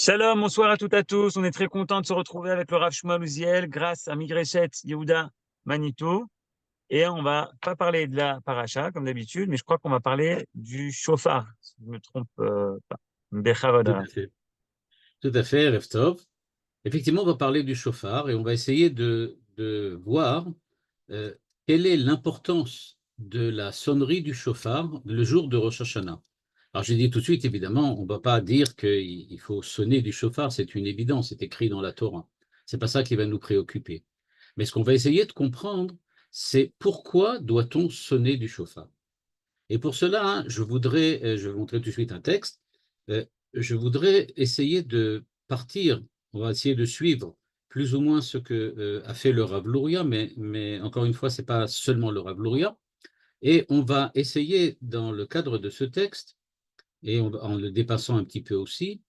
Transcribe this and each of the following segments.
Shalom, bonsoir à toutes et à tous. On est très content de se retrouver avec le Rav Shmuel Uziel grâce à Migreshet Yehuda Manitou. Et on va pas parler de la paracha comme d'habitude, mais je crois qu'on va parler du shofar, si je ne me trompe pas. Bechavod Tout Rav. à fait. Tout à fait, Erev Tov. Effectivement, on va parler du chauffard et on va essayer de voir euh, quelle est l'importance de la sonnerie du chauffard le jour de Rosh Hashanah. Alors, j'ai dit tout de suite, évidemment, on ne va pas dire qu'il faut sonner du chauffard, c'est une évidence, c'est écrit dans la Torah. C'est pas ça qui va nous préoccuper. Mais ce qu'on va essayer de comprendre, c'est pourquoi doit-on sonner du chauffard. Et pour cela, hein, je vais vous montrer tout de suite un texte. euh, je voudrais essayer de partir, on va essayer de suivre plus ou moins ce que a fait le Rav Luria, mais encore une fois, ce n'est pas seulement le Rav Luria. Et on va essayer, dans le cadre de ce texte, et en le dépassant un petit peu aussi,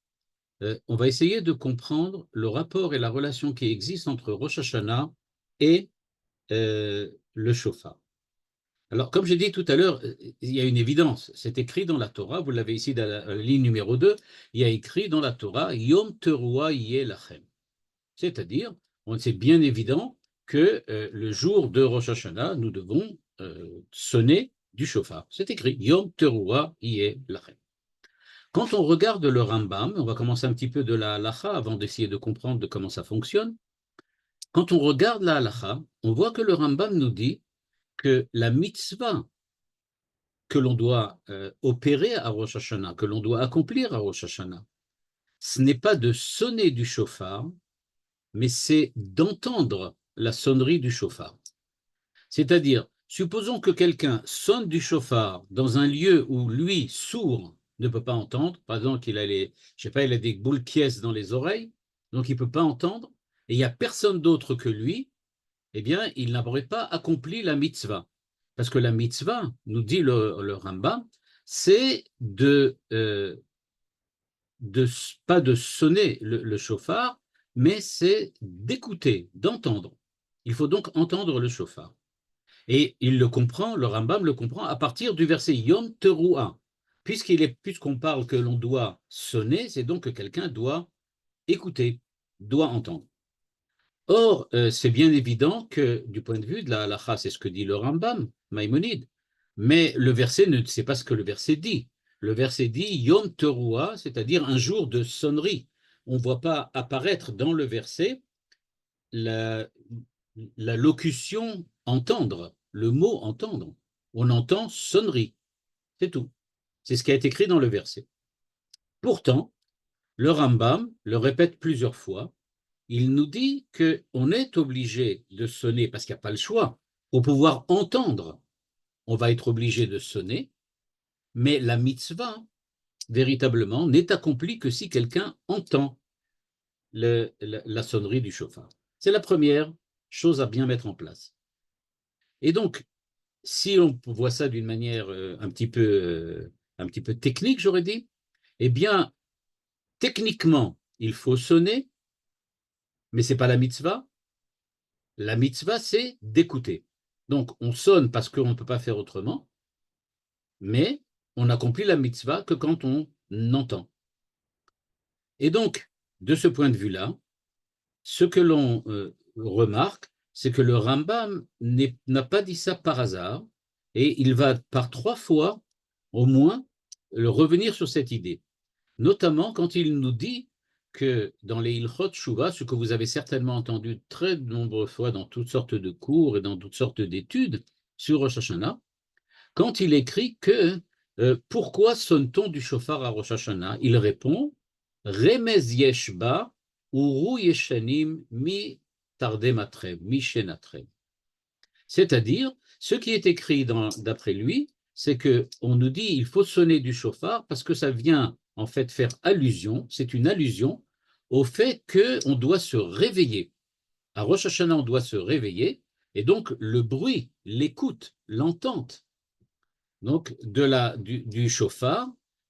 on va essayer de comprendre le rapport et la relation qui existe entre Rosh Hashanah et le Shofar. Alors, comme j'ai dit tout à l'heure, il y a une évidence. C'est écrit dans la Torah, vous l'avez ici dans la ligne numéro 2, il y a écrit dans la Torah, Yom Teruah Yeh Lachem. C'est-à-dire, on sait bien évident que le jour de Rosh Hashanah, nous devons sonner du shofar. C'est écrit, Yom Teruah Yeh Lachem. Quand on regarde le Rambam, on va commencer un petit peu de la halacha avant d'essayer de comprendre de comment ça fonctionne. Quand on regarde la halacha, on voit que le Rambam nous dit que la mitzvah que l'on doit opérer à Rosh Hashanah, que l'on doit accomplir à Rosh Hashanah, ce n'est pas de sonner du shofar, mais c'est d'entendre la sonnerie du shofar. C'est-à-dire, supposons que quelqu'un sonne du shofar dans un lieu où lui, sourd, ne peut pas entendre. Par exemple, je sais pas, il a des boules quies dans les oreilles, donc il ne peut pas entendre, et il n'y a personne d'autre que lui, eh bien, il n'aurait pas accompli la mitzvah. Parce que la mitzvah, nous dit le Rambam, c'est pas de sonner le shofar, mais c'est d'écouter, d'entendre. Il faut donc entendre le shofar. Et il le comprend, le Rambam le comprend à partir du verset Yom Teruah. Puisqu'on parle que l'on doit sonner, c'est donc que quelqu'un doit écouter, doit entendre. Or, c'est bien évident que du point de vue de la halacha, c'est ce que dit le Rambam, Maïmonide, mais le verset ne sait pas ce que le verset dit. Le verset dit Yom Teruah, c'est-à-dire un jour de sonnerie. On ne voit pas apparaître dans le verset la, la locution entendre, le mot entendre. On entend sonnerie, c'est tout. C'est ce qui a été écrit dans le verset. Pourtant, le Rambam le répète plusieurs fois. Il nous dit qu'on est obligé de sonner parce qu'il n'y a pas le choix. Pour pouvoir entendre, on va être obligé de sonner, mais la mitzvah, véritablement, n'est accomplie que si quelqu'un entend la sonnerie du chauffard. C'est la première chose à bien mettre en place. Et donc, si on voit ça d'une manière un petit peu technique, j'aurais dit, eh bien, techniquement, il faut sonner, mais ce n'est pas la mitzvah. La mitzvah, c'est d'écouter. Donc, on sonne parce qu'on ne peut pas faire autrement, mais on accomplit la mitzvah que quand on entend. Et donc, de ce point de vue-là, ce que l'on remarque, c'est que le Rambam n'a pas dit ça par hasard, et il va par 3 fois, au moins, revenir sur cette idée. Notamment quand il nous dit que dans les Ilchot Shuvah, ce que vous avez certainement entendu très nombreuses fois dans toutes sortes de cours et dans toutes sortes d'études sur Rosh Hashanah, quand il écrit que pourquoi sonne-t-on du shofar à Rosh Hashanah, il répond Remez yeshba uru yeshanim mi tardematrem, mi shenatrem. C'est-à-dire, ce qui est écrit d'après lui, c'est qu'on nous dit il faut sonner du shofar parce que ça vient en fait faire allusion, c'est une allusion au fait qu'on doit se réveiller. À Rosh Hashanah, on doit se réveiller, et donc le bruit, l'écoute, l'entente donc du shofar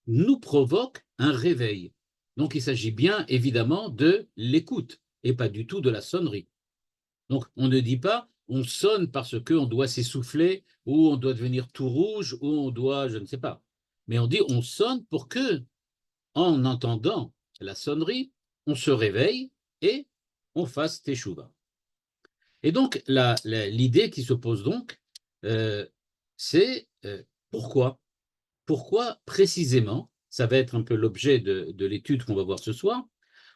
nous provoque un réveil. Donc il s'agit bien évidemment de l'écoute et pas du tout de la sonnerie. Donc on ne dit pas on sonne parce qu'on doit s'essouffler ou on doit devenir tout rouge ou on doit, je ne sais pas. Mais on dit on sonne pour que, en entendant la sonnerie, on se réveille et on fasse teshuva. Et donc, l'idée qui se pose donc, c'est pourquoi? Pourquoi précisément, ça va être un peu l'objet de l'étude qu'on va voir ce soir,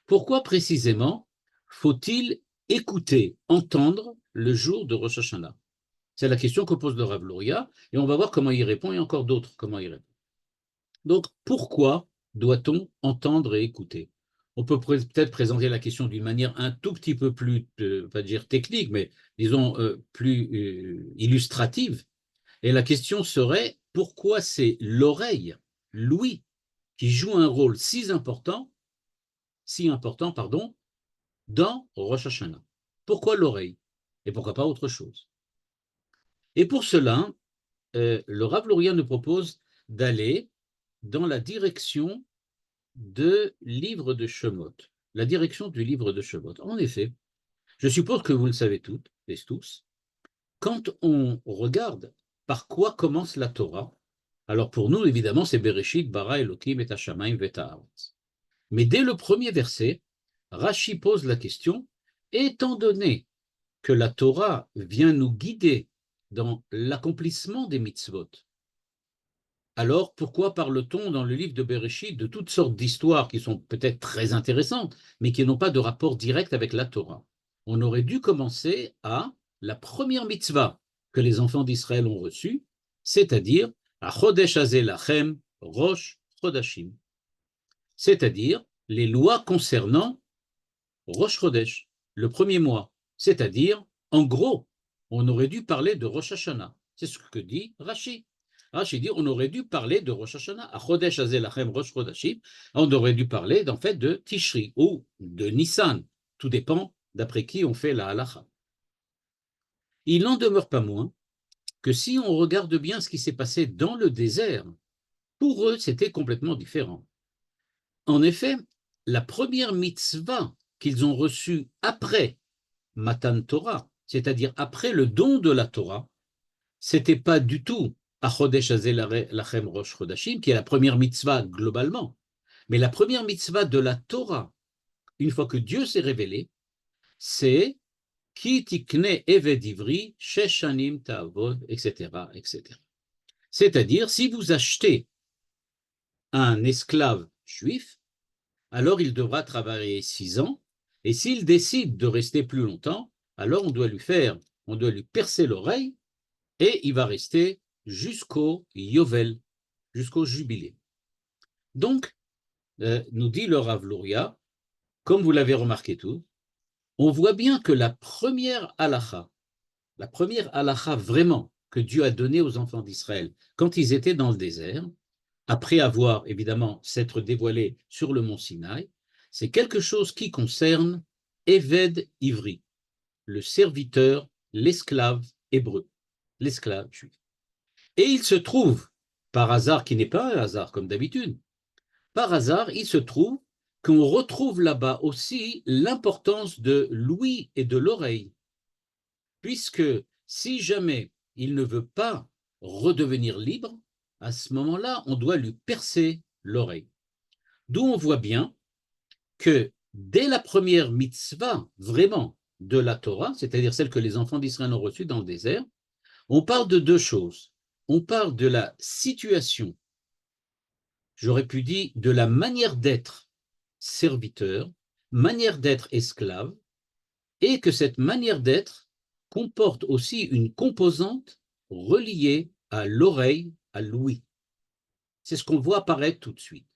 pourquoi précisément faut-il écouter, entendre le jour de Rosh Hashanah? C'est la question que pose le Rav Luria, et on va voir comment il répond, et encore d'autres comment il répond. Donc, pourquoi doit-on entendre et écouter? On peut peut-être présenter la question d'une manière un tout petit peu plus, pas dire technique, mais disons plus illustrative. Et la question serait, pourquoi c'est l'oreille, l'ouïe, qui joue un rôle si important, pardon, dans Rosh Hashanah? Pourquoi l'oreille? Et pourquoi pas autre chose? Et pour cela, le Rav Luria nous propose d'aller dans la direction de livre de Shemot, la direction du livre de Shemot. En effet, je suppose que vous le savez toutes et tous, quand on regarde par quoi commence la Torah, alors pour nous, évidemment, c'est Bereshit, bara Elokim et Hashamayim veta haaretz. Mais dès le premier verset, Rashi pose la question, étant donné que la Torah vient nous guider dans l'accomplissement des mitzvot, alors pourquoi parle-t-on dans le livre de Bereshit de toutes sortes d'histoires qui sont peut-être très intéressantes, mais qui n'ont pas de rapport direct avec la Torah? On aurait dû commencer à la première mitzvah que les enfants d'Israël ont reçue, c'est-à-dire à Chodesh Hazeh Lachem Rosh Chodashim, c'est-à-dire les lois concernant Rosh Chodesh, le premier mois, c'est-à-dire, en gros, on aurait dû parler de Rosh Hashanah. C'est ce que dit Rashi. Rashi dit on aurait dû parler de Rosh Hashanah. À Chodesh Hazeh Lachem Rosh Chodashim, on aurait dû parler en fait de Tishri ou de Nissan. Tout dépend d'après qui on fait la halacha. Il n'en demeure pas moins que si on regarde bien ce qui s'est passé dans le désert, pour eux, c'était complètement différent. En effet, la première mitzvah qu'ils ont reçue après Matan Torah, c'est-à-dire après le don de la Torah, c'était pas du tout Achodesh Hazeh Lachem Rosh Chodashim, qui est la première mitzvah globalement, mais la première mitzvah de la Torah, une fois que Dieu s'est révélé, c'est Ki tikne eved ivri, sheshanim ta'avod, etc., etc. C'est-à-dire, si vous achetez un esclave juif, alors il devra travailler 6 ans, et s'il décide de rester plus longtemps, alors on doit lui percer l'oreille, et il va rester jusqu'au Yovel, jusqu'au jubilé. Donc, nous dit le Rav Luria, comme vous l'avez remarqué tous, on voit bien que la première halakha vraiment que Dieu a donnée aux enfants d'Israël quand ils étaient dans le désert, après avoir évidemment s'être dévoilé sur le mont Sinaï, c'est quelque chose qui concerne Eved Ivri, le serviteur, l'esclave hébreu, l'esclave juif. Et il se trouve, par hasard qui n'est pas un hasard comme d'habitude, par hasard, il se trouve qu'on retrouve là-bas aussi l'importance de l'ouïe et de l'oreille, puisque si jamais il ne veut pas redevenir libre, à ce moment-là, on doit lui percer l'oreille. D'où on voit bien que dès la première mitzvah, vraiment, de la Torah, c'est-à-dire celle que les enfants d'Israël ont reçue dans le désert, on parle de deux choses. On parle de la situation, j'aurais pu dire de la manière d'être serviteur, manière d'être esclave, et que cette manière d'être comporte aussi une composante reliée à l'oreille, à l'ouïe. C'est ce qu'on voit apparaître tout de suite.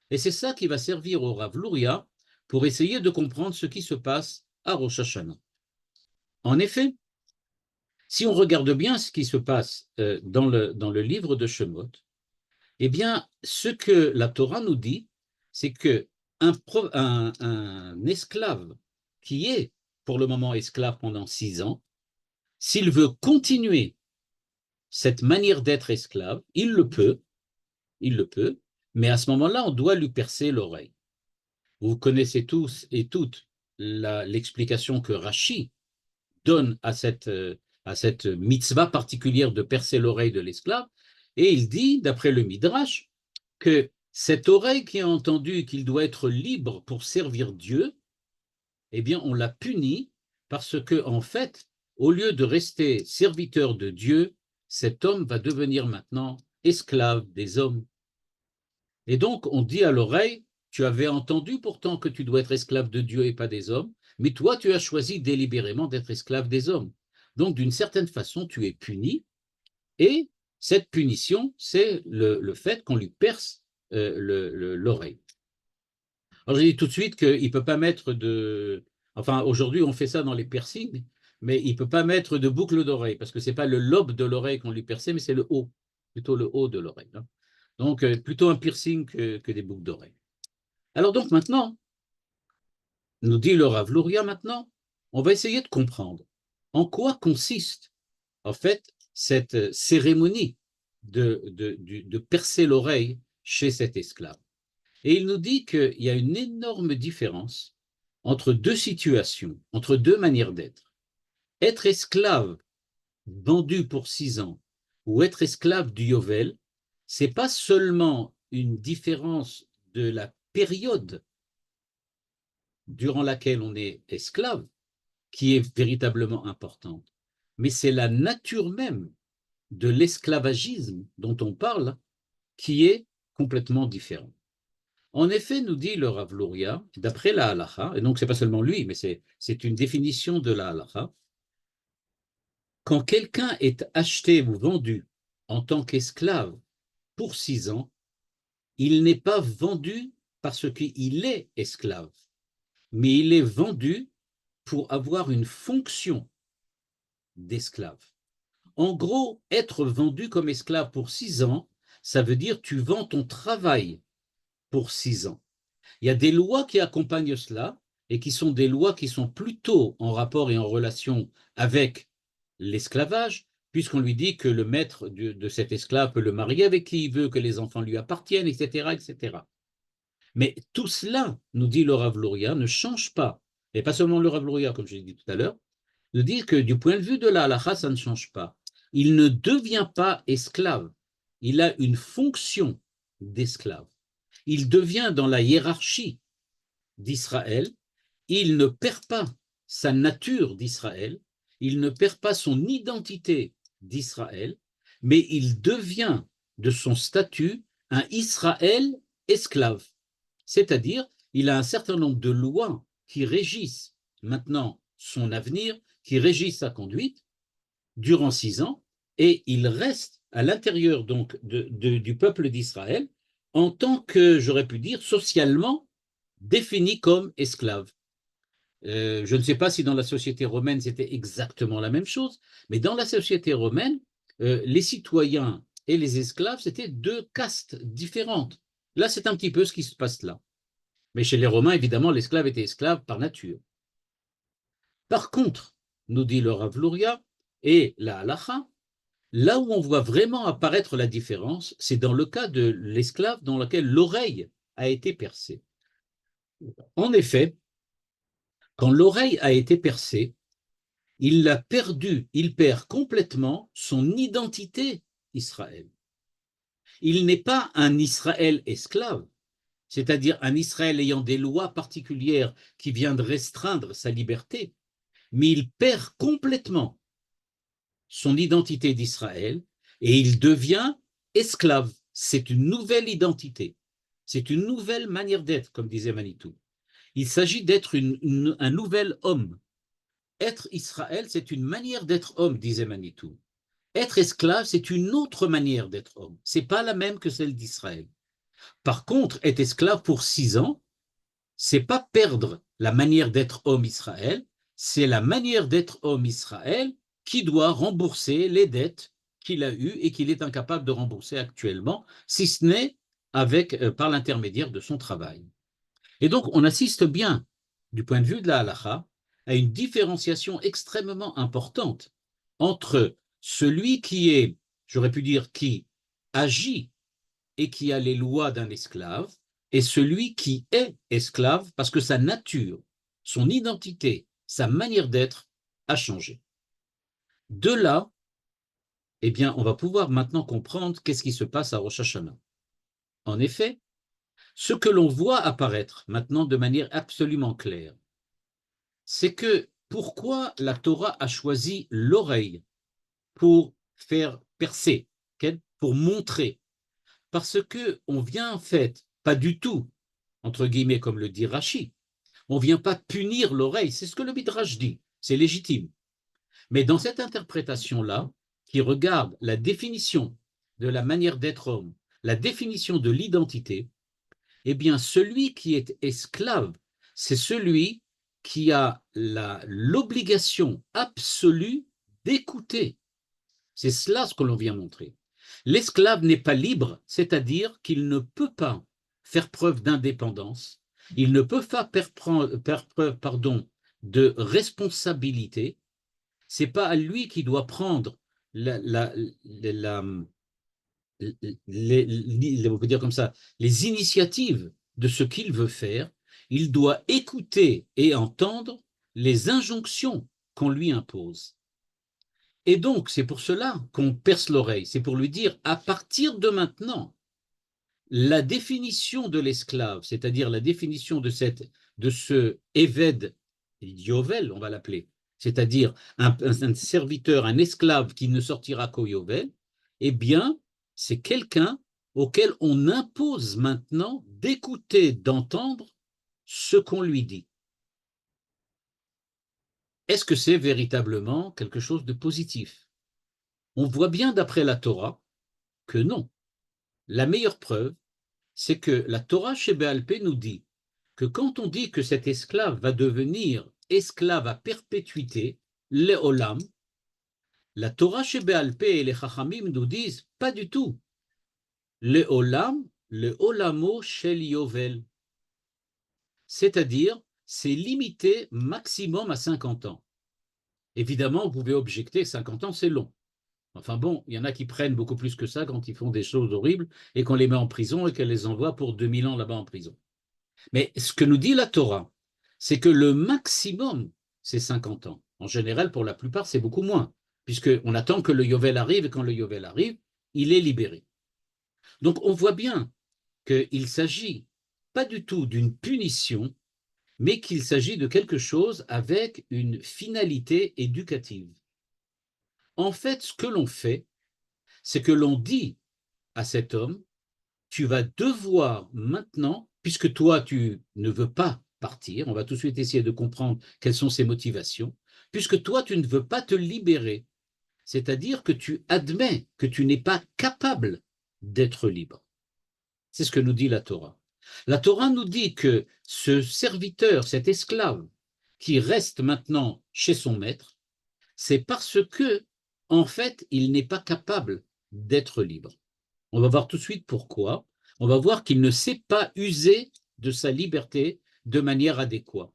Et c'est ça qui va servir au Rav Luria pour essayer de comprendre ce qui se passe à Rosh Hashanah. En effet, si on regarde bien ce qui se passe dans le livre de Shemot, eh bien, ce que la Torah nous dit, c'est qu'un esclave qui est pour le moment esclave pendant 6 ans, s'il veut continuer cette manière d'être esclave, il le peut, mais à ce moment-là, on doit lui percer l'oreille. Vous connaissez tous et toutes l'explication que Rashi donne à cette mitzvah particulière de percer l'oreille de l'esclave, et il dit, d'après le Midrash, que Cette oreille qui a entendu qu'il doit être libre pour servir Dieu, eh bien, on l'a puni parce que, en fait, au lieu de rester serviteur de Dieu, cet homme va devenir maintenant esclave des hommes. Et donc, on dit à l'oreille, tu avais entendu pourtant que tu dois être esclave de Dieu et pas des hommes, mais toi, tu as choisi délibérément d'être esclave des hommes. Donc, d'une certaine façon, tu es puni, et cette punition, c'est le fait qu'on lui perce l'oreille. Alors, je dis tout de suite qu'il ne peut pas mettre de... Enfin, aujourd'hui, on fait ça dans les piercings, mais il ne peut pas mettre de boucle d'oreille, parce que ce n'est pas le lobe de l'oreille qu'on lui perçait, mais c'est le haut, plutôt le haut de l'oreille. Hein. Donc, plutôt un piercing que des boucles d'oreille. Alors donc maintenant, nous dit le Rav Luria maintenant, on va essayer de comprendre en quoi consiste en fait cette cérémonie de percer l'oreille chez cet esclave. Et il nous dit qu'il y a une énorme différence entre deux situations, entre deux manières d'être. Être esclave vendu pour 6 ans ou être esclave du Yovel, c'est pas seulement une différence de la période durant laquelle on est esclave qui est véritablement importante, mais c'est la nature même de l'esclavagisme dont on parle qui est complètement différente. En effet, nous dit le Rav Luria, d'après la halacha, et donc c'est pas seulement lui, mais c'est une définition de la halacha, quand quelqu'un est acheté ou vendu en tant qu'esclave pour 6 ans, il n'est pas vendu parce qu'il est esclave, mais il est vendu pour avoir une fonction d'esclave. En gros, être vendu comme esclave pour 6 ans, ça veut dire tu vends ton travail pour 6 ans. Il y a des lois qui accompagnent cela et qui sont des lois qui sont plutôt en rapport et en relation avec l'esclavage, puisqu'on lui dit que le maître de cet esclave peut le marier avec qui il veut, que les enfants lui appartiennent, etc., etc. Mais tout cela, nous dit le Rav Luria, ne change pas, et pas seulement le Rav Luria, comme je l'ai dit tout à l'heure, de dire que du point de vue de la halakha, ça ne change pas. Il ne devient pas esclave, il a une fonction d'esclave. Il devient dans la hiérarchie d'Israël, il ne perd pas sa nature d'Israël, il ne perd pas son identité d'Israël, mais il devient de son statut un Israël esclave. C'est-à-dire, il a un certain nombre de lois qui régissent maintenant son avenir, qui régissent sa conduite durant 6 ans, et il reste à l'intérieur donc du peuple d'Israël en tant que, j'aurais pu dire, socialement défini comme esclave. Je ne sais pas si dans la société romaine c'était exactement la même chose, mais dans la société romaine, les citoyens et les esclaves, c'était deux castes différentes. Là, c'est un petit peu ce qui se passe là. Mais chez les Romains, évidemment, l'esclave était esclave par nature. Par contre, nous dit le Rav Luria et la halacha, là où on voit vraiment apparaître la différence, c'est dans le cas de l'esclave dans lequel l'oreille a été percée. En effet, quand l'oreille a été percée, il l'a perdu, il perd complètement son identité Israël. Il n'est pas un Israël esclave, c'est-à-dire un Israël ayant des lois particulières qui viennent restreindre sa liberté, mais il perd complètement son identité d'Israël et il devient esclave. C'est une nouvelle identité, c'est une nouvelle manière d'être, comme disait Manitou. Il s'agit d'être un nouvel homme. Être Israël, c'est une manière d'être homme, disait Manitou. Être esclave, c'est une autre manière d'être homme. Ce n'est pas la même que celle d'Israël. Par contre, être esclave pour 6 ans, c'est pas perdre la manière d'être homme Israël, c'est la manière d'être homme Israël qui doit rembourser les dettes qu'il a eues et qu'il est incapable de rembourser actuellement, si ce n'est par l'intermédiaire de son travail. Et donc, on assiste bien, du point de vue de la halacha, à une différenciation extrêmement importante entre celui qui est, j'aurais pu dire, qui agit et qui a les lois d'un esclave, et celui qui est esclave parce que sa nature, son identité, sa manière d'être a changé. De là, eh bien, on va pouvoir maintenant comprendre qu'est-ce qui se passe à Rosh Hashanah. En effet, Ce que l'on voit apparaître maintenant de manière absolument claire, c'est que pourquoi la Torah a choisi l'oreille pour faire percer, pour montrer. Parce qu'on vient en fait, pas du tout, entre guillemets, comme le dit Rashi, on ne vient pas punir l'oreille, c'est ce que le Midrash dit, c'est légitime. Mais dans cette interprétation-là, qui regarde la définition de la manière d'être homme, la définition de l'identité, eh bien, celui qui est esclave, c'est celui qui a l'obligation absolue d'écouter. C'est cela ce que l'on vient montrer. L'esclave n'est pas libre, c'est-à-dire qu'il ne peut pas faire preuve d'indépendance, il ne peut pas faire preuve de responsabilité. C'est pas à lui qui doit prendre on peut dire comme ça, les initiatives de ce qu'il veut faire. Il doit écouter et entendre les injonctions qu'on lui impose. Et donc, c'est pour cela qu'on perce l'oreille, c'est pour lui dire, à partir de maintenant, la définition de l'esclave, c'est-à-dire la définition de ce Eved Yovel, on va l'appeler, c'est-à-dire un serviteur, un esclave qui ne sortira qu'au Yovel, eh bien, c'est quelqu'un auquel on impose maintenant d'écouter, d'entendre ce qu'on lui dit. Est-ce que c'est véritablement quelque chose de positif? On voit bien d'après la Torah que non. La meilleure preuve, c'est que la Torah chez Béal Pé nous dit que quand on dit que cet esclave va devenir esclave à perpétuité, le olam, la Torah chez Béal Pé et les Chachamim nous disent pas du tout. Le olam, le olamo shel yovel. C'est-à-dire, c'est limité maximum à 50 ans. Évidemment, vous pouvez objecter, 50 ans, c'est long. Enfin bon, il y en a qui prennent beaucoup plus que ça quand ils font des choses horribles et qu'on les met en prison et qu'elle les envoie pour 2000 ans là-bas en prison. Mais ce que nous dit la Torah, c'est que le maximum, c'est 50 ans. En général, pour la plupart, c'est beaucoup moins, puisqu'on attend que le Yovel arrive et quand le Yovel arrive, il est libéré. Donc on voit bien qu'il s'agit pas du tout d'une punition, mais qu'il s'agit de quelque chose avec une finalité éducative. En fait, ce que l'on fait, c'est que l'on dit à cet homme, tu vas devoir maintenant, puisque toi, tu ne veux pas partir, on va tout de suite essayer de comprendre quelles sont ses motivations, puisque toi, tu ne veux pas te libérer, c'est-à-dire que tu admets que tu n'es pas capable d'être libre. C'est ce que nous dit la Torah. La Torah nous dit que ce serviteur, cet esclave, qui reste maintenant chez son maître, c'est parce que, en fait, il n'est pas capable d'être libre. On va voir tout de suite pourquoi. On va voir qu'il ne sait pas user de sa liberté de manière adéquate.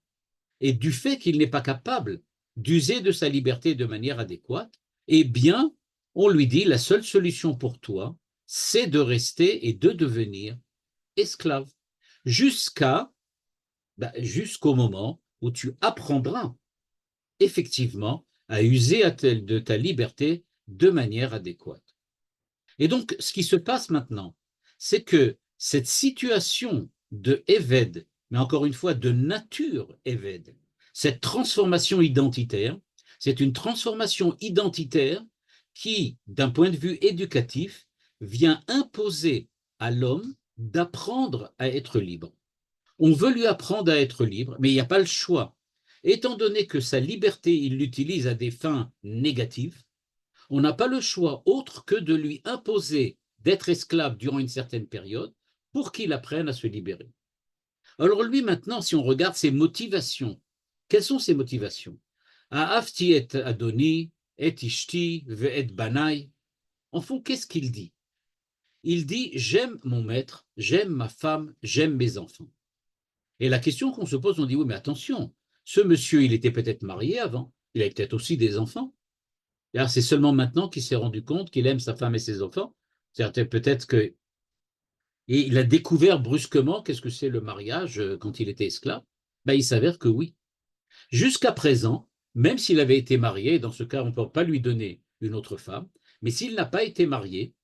Et du fait qu'il n'est pas capable d'user de sa liberté de manière adéquate, eh bien, on lui dit, la seule solution pour toi, c'est de rester et de devenir esclave, jusqu'au moment où tu apprendras effectivement à user de ta liberté de manière adéquate. Et donc, ce qui se passe maintenant, c'est que cette situation de Eved, mais encore une fois de nature Eved, cette transformation identitaire, c'est une transformation identitaire qui, d'un point de vue éducatif, vient imposer à l'homme d'apprendre à être libre. On veut lui apprendre à être libre, mais il n'y a pas le choix. Étant donné que sa liberté, il l'utilise à des fins négatives, on n'a pas le choix autre que de lui imposer d'être esclave durant une certaine période pour qu'il apprenne à se libérer. Alors lui, maintenant, si on regarde ses motivations, quelles sont ses motivations? Ahavti et Adoni, et Ishti, et Banai. En fond, qu'est-ce qu'il dit? Il dit, j'aime mon maître, j'aime ma femme, j'aime mes enfants. Et la question qu'on se pose, on dit, oui, mais attention, ce monsieur, il était peut-être marié avant, il avait peut-être aussi des enfants. C'est seulement maintenant qu'il s'est rendu compte qu'il aime sa femme et ses enfants. Peut-être que. Et il a découvert brusquement qu'est-ce que c'est le mariage quand il était esclave. Il s'avère que oui. Jusqu'à présent, même s'il avait été marié, dans ce cas, on ne peut pas lui donner une autre femme, mais s'il n'a pas été marié,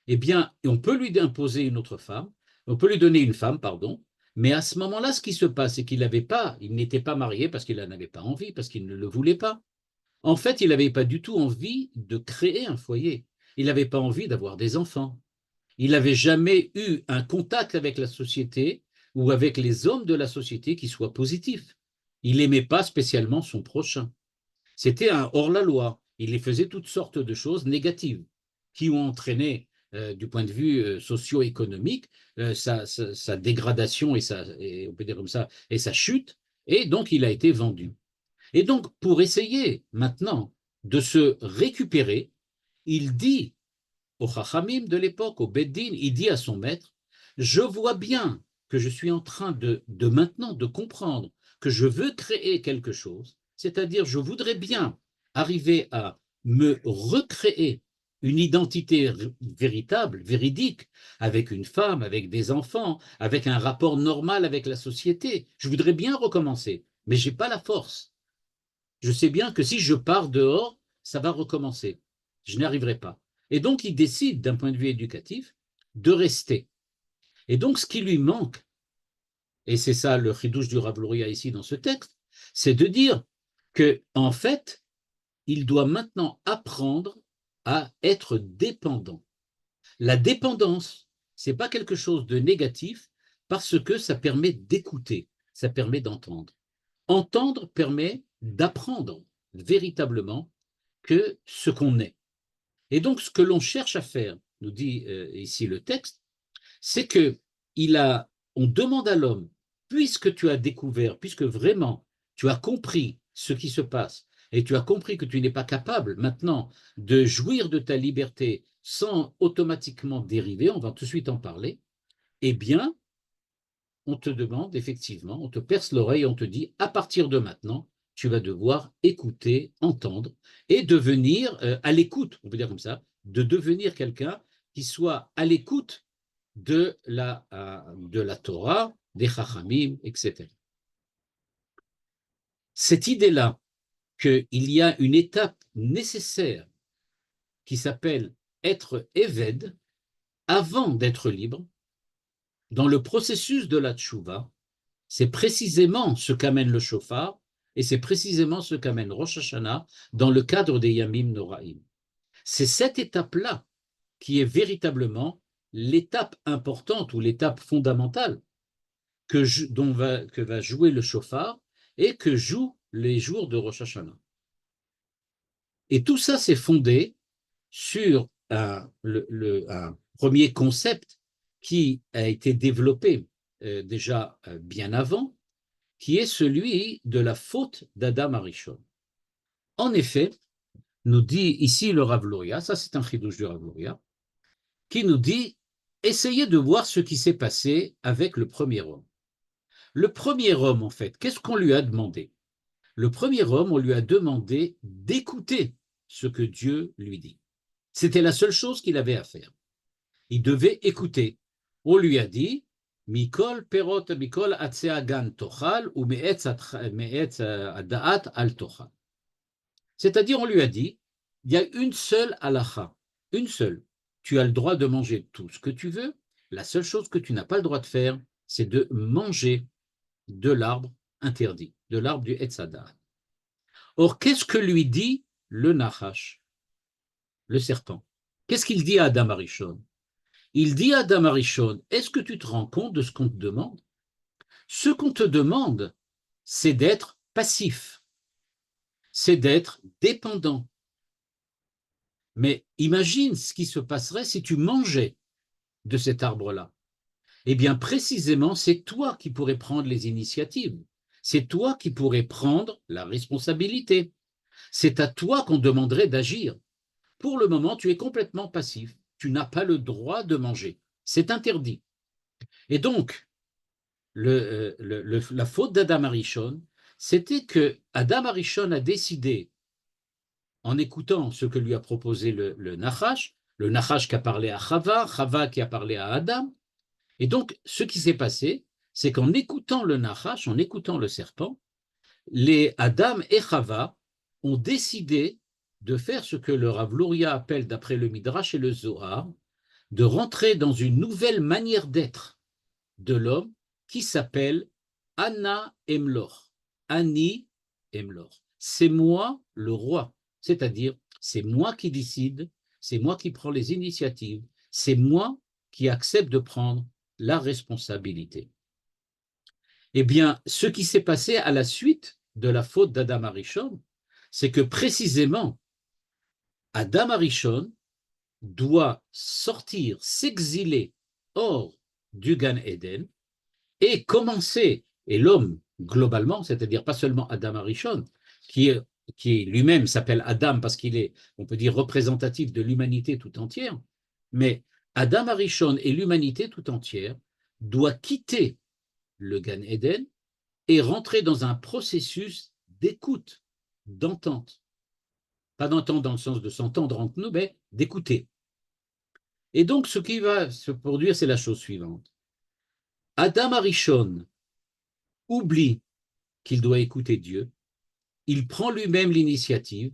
eh bien, on peut lui imposer une autre femme On peut lui donner une femme, pardon, mais à ce moment-là, ce qui se passe, c'est il n'était pas marié parce qu'il n'en avait pas envie, parce qu'il ne le voulait pas. En fait, il n'avait pas du tout envie de créer un foyer. Il n'avait pas envie d'avoir des enfants. Il n'avait jamais eu un contact avec la société ou avec les hommes de la société qui soit positif. Il n'aimait pas spécialement son prochain. C'était un hors-la-loi. Il les faisait toutes sortes de choses négatives qui ont entraîné, du point de vue socio-économique, sa dégradation et on peut dire comme ça, et sa chute. Et donc, il a été vendu. Et donc, pour essayer maintenant de se récupérer, il dit au Chachamim de l'époque, au Beddin, il dit à son maître, je vois bien que je suis en train de maintenant de comprendre que je veux créer quelque chose, c'est-à-dire je voudrais bien arriver à me recréer une identité véritable, véridique, avec une femme, avec des enfants, avec un rapport normal avec la société. Je voudrais bien recommencer, mais je n'ai pas la force. Je sais bien que si je pars dehors, ça va recommencer. Je n'y arriverai pas. Et donc, il décide, d'un point de vue éducatif, de rester. Et donc, ce qui lui manque, et c'est ça le chidouche du Rav Luria ici dans ce texte, c'est de dire que, en fait, il doit maintenant apprendre à être dépendant. La dépendance, c'est pas quelque chose de négatif parce que ça permet d'écouter, ça permet d'entendre. Entendre permet d'apprendre véritablement que ce qu'on est. Et donc, ce que l'on cherche à faire, nous dit ici le texte, c'est que on demande à l'homme, puisque tu as découvert, puisque vraiment tu as compris ce qui se passe, et tu as compris que tu n'es pas capable maintenant de jouir de ta liberté sans automatiquement dériver, on va tout de suite en parler, eh bien, on te demande effectivement, on te perce l'oreille, on te dit, à partir de maintenant, tu vas devoir écouter, entendre et devenir à l'écoute, on peut dire comme ça, de devenir quelqu'un qui soit à l'écoute de la Torah, des Chachamim, etc. Cette idée-là qu'il y a une étape nécessaire qui s'appelle être Eved avant d'être libre, dans le processus de la Tchouva, c'est précisément ce qu'amène le shofar et c'est précisément ce qu'amène Rosh Hashanah dans le cadre des Yamim Noraim. C'est cette étape-là qui est véritablement l'étape importante ou l'étape fondamentale que va jouer le shofar et que joue les jours de Rosh Hashanah. Et tout ça, c'est fondé sur un premier concept qui a été développé déjà bien avant, qui est celui de la faute d'Adam Arishon. En effet, nous dit ici le Rav Luria, ça c'est un chidouche du Rav Luria, qui nous dit, essayez de voir ce qui s'est passé avec le premier homme. Le premier homme, en fait, qu'est-ce qu'on lui a demandé? Le premier homme, on lui a demandé d'écouter ce que Dieu lui dit. C'était la seule chose qu'il avait à faire. Il devait écouter. On lui a dit, Mikol perot mikol atseagan tochal ou me'etz adaat al tochal. C'est-à-dire, on lui a dit, il y a une seule halacha, une seule. Tu as le droit de manger tout ce que tu veux. La seule chose que tu n'as pas le droit de faire, c'est de manger de l'arbre interdit, de l'arbre du Etz Hadaat. Or, qu'est-ce que lui dit le Nachash, le serpent? Qu'est-ce qu'il dit à Adam Arishon? Il dit à Adam Arishon, est-ce que tu te rends compte de ce qu'on te demande? Ce qu'on te demande, c'est d'être passif, c'est d'être dépendant. Mais imagine ce qui se passerait si tu mangeais de cet arbre-là. Eh bien, précisément, c'est toi qui pourrais prendre les initiatives. C'est toi qui pourrais prendre la responsabilité. C'est à toi qu'on demanderait d'agir. Pour le moment, tu es complètement passif. Tu n'as pas le droit de manger. C'est interdit. Et donc, la faute d'Adam Arishon, c'était que Adam Arishon a décidé, en écoutant ce que lui a proposé le Nachash qui a parlé à Chava, Chava qui a parlé à Adam. Et donc, ce qui s'est passé, c'est qu'en écoutant le Nachash, en écoutant le serpent, les Adam et Chava ont décidé de faire ce que le Rav Luria appelle, d'après le Midrash et le Zohar, de rentrer dans une nouvelle manière d'être, de l'homme qui s'appelle Anna Emlor. Ani Emlor. C'est moi le roi, c'est-à-dire c'est moi qui décide, c'est moi qui prends les initiatives, c'est moi qui accepte de prendre la responsabilité. Eh bien, ce qui s'est passé à la suite de la faute d'Adam Arishon, c'est que précisément, Adam Arishon doit sortir, s'exiler hors du Gan Eden et commencer, et l'homme globalement, c'est-à-dire pas seulement Adam Arishon, qui lui-même s'appelle Adam parce qu'il est, on peut dire, représentatif de l'humanité tout entière, mais Adam Arishon et l'humanité tout entière doit quitter le Gan Eden et rentrer dans un processus d'écoute, d'entente. Pas d'entente dans le sens de s'entendre entre nous, mais d'écouter. Et donc, ce qui va se produire, c'est la chose suivante. Adam Arishon oublie qu'il doit écouter Dieu, il prend lui-même l'initiative,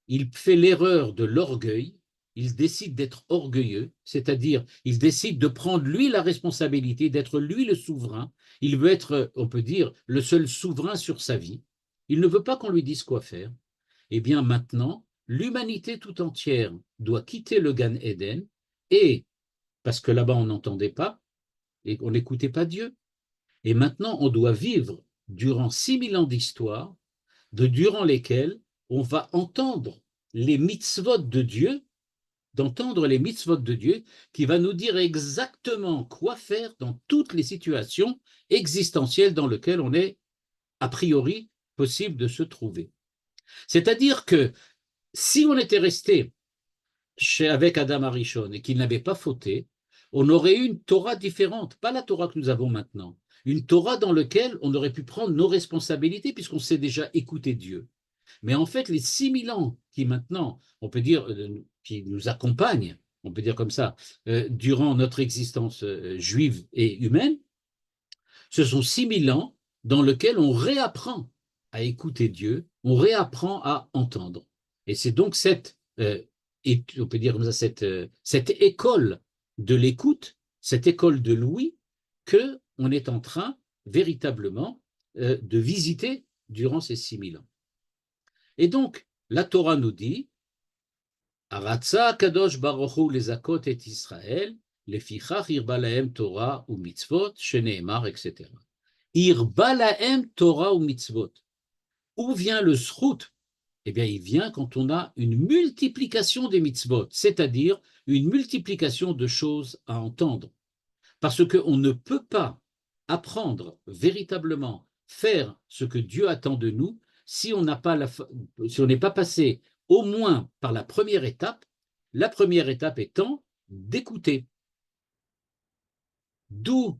il fait l'erreur de l'orgueil, il décide d'être orgueilleux, c'est-à-dire il décide de prendre lui la responsabilité, d'être lui le souverain, il veut être, on peut dire, le seul souverain sur sa vie, il ne veut pas qu'on lui dise quoi faire. Eh bien maintenant, l'humanité tout entière doit quitter le Gan Eden, et, parce que là-bas on n'entendait pas, et on n'écoutait pas Dieu, et maintenant on doit vivre durant 6000 ans d'histoire, durant lesquels on va entendre les mitzvot de Dieu, d'entendre les mitzvot de Dieu, qui va nous dire exactement quoi faire dans toutes les situations existentielles dans lesquelles on est a priori possible de se trouver. C'est-à-dire que si on était resté avec Adam Arishon et qu'il n'avait pas fauté, on aurait eu une Torah différente, pas la Torah que nous avons maintenant, une Torah dans laquelle on aurait pu prendre nos responsabilités puisqu'on sait déjà écouter Dieu. Mais en fait, les 6000 ans qui maintenant, on peut dire, qui nous accompagnent, on peut dire comme ça, durant notre existence juive et humaine, ce sont 6000 ans dans lesquels on réapprend à écouter Dieu, on réapprend à entendre. Et c'est donc cette, on peut dire comme ça, cette école de l'écoute, cette école de l'ouïe, que on est en train véritablement de visiter durant ces 6000 ans. Et donc, la Torah nous dit, Aratza kadosh baruch hu lezakot et Israël, lefichach irba lahem Torah ou mitzvot, sheneemar, etc. Irba lahem Torah ou mitzvot. Où vient le zchut? Eh bien, il vient quand on a une multiplication des mitzvot, c'est-à-dire une multiplication de choses à entendre. Parce qu'on ne peut pas apprendre véritablement, faire ce que Dieu attend de nous, si on n'est pas passé au moins par la première étape étant d'écouter. D'où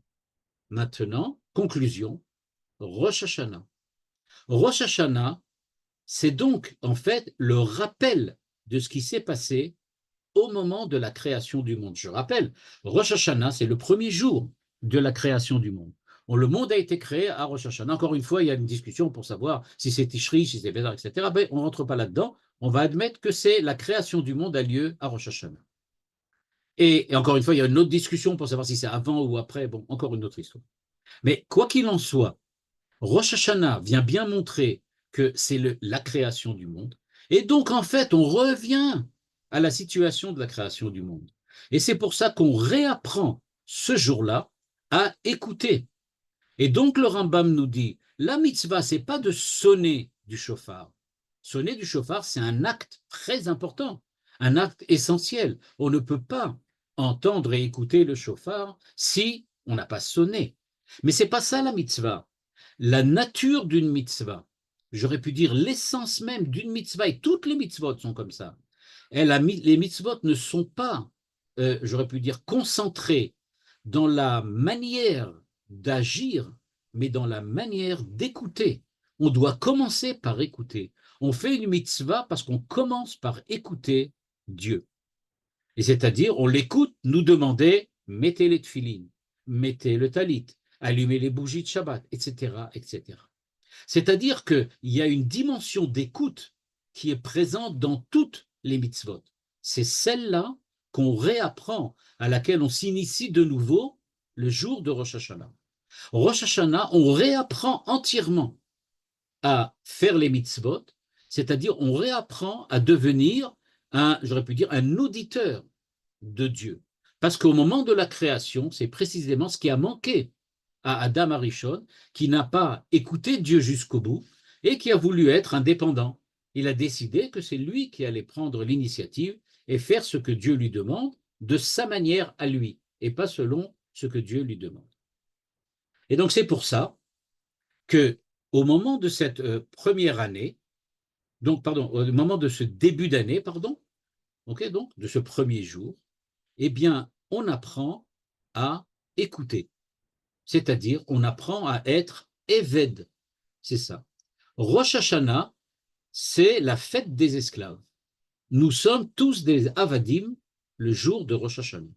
maintenant, conclusion, Rosh Hashanah. Rosh Hashanah, c'est donc en fait le rappel de ce qui s'est passé au moment de la création du monde. Je rappelle, Rosh Hashanah, c'est le premier jour de la création du monde. Le monde a été créé à Rosh Hashanah. Encore une fois, il y a une discussion pour savoir si c'est Tishri, si c'est Bédar, etc. Ben, on ne rentre pas là-dedans. On va admettre que c'est la création du monde a lieu à Rosh Hashanah. Et encore une fois, il y a une autre discussion pour savoir si c'est avant ou après. Bon, encore une autre histoire. Mais quoi qu'il en soit, Rosh Hashanah vient bien montrer que c'est la création du monde. Et donc, en fait, on revient à la situation de la création du monde. Et c'est pour ça qu'on réapprend ce jour-là à écouter. Et donc, le Rambam nous dit, la mitzvah, c'est pas de sonner du shofar. Sonner du shofar, c'est un acte très important, un acte essentiel. On ne peut pas entendre et écouter le shofar si on n'a pas sonné. Mais c'est pas ça la mitzvah. La nature d'une mitzvah, j'aurais pu dire l'essence même d'une mitzvah, et toutes les mitzvot sont comme ça. Les mitzvot ne sont pas, j'aurais pu dire, concentrées dans la manière d'agir, mais dans la manière d'écouter. On doit commencer par écouter. On fait une mitzvah parce qu'on commence par écouter Dieu. Et c'est-à-dire, on l'écoute nous demander, mettez les tefilines, mettez le talit, allumez les bougies de Shabbat, etc., etc. C'est-à-dire qu'il y a une dimension d'écoute qui est présente dans toutes les mitzvot. C'est celle-là qu'on réapprend, à laquelle on s'initie de nouveau le jour de Rosh Hashanah. Rosh Hashanah, on réapprend entièrement à faire les mitzvot, c'est-à-dire on réapprend à devenir j'aurais pu dire, un auditeur de Dieu. Parce qu'au moment de la création, c'est précisément ce qui a manqué à Adam Arishon, qui n'a pas écouté Dieu jusqu'au bout et qui a voulu être indépendant. Il a décidé que c'est lui qui allait prendre l'initiative et faire ce que Dieu lui demande de sa manière à lui, et pas selon ce que Dieu lui demande. Et donc c'est pour ça que au moment de cette première année, donc pardon, au moment de ce début d'année, pardon, ok, donc de ce premier jour, eh bien, on apprend à écouter, c'est-à-dire on apprend à être éved, c'est ça. Rosh Hashanah, c'est la fête des esclaves. Nous sommes tous des avadim le jour de Rosh Hashanah.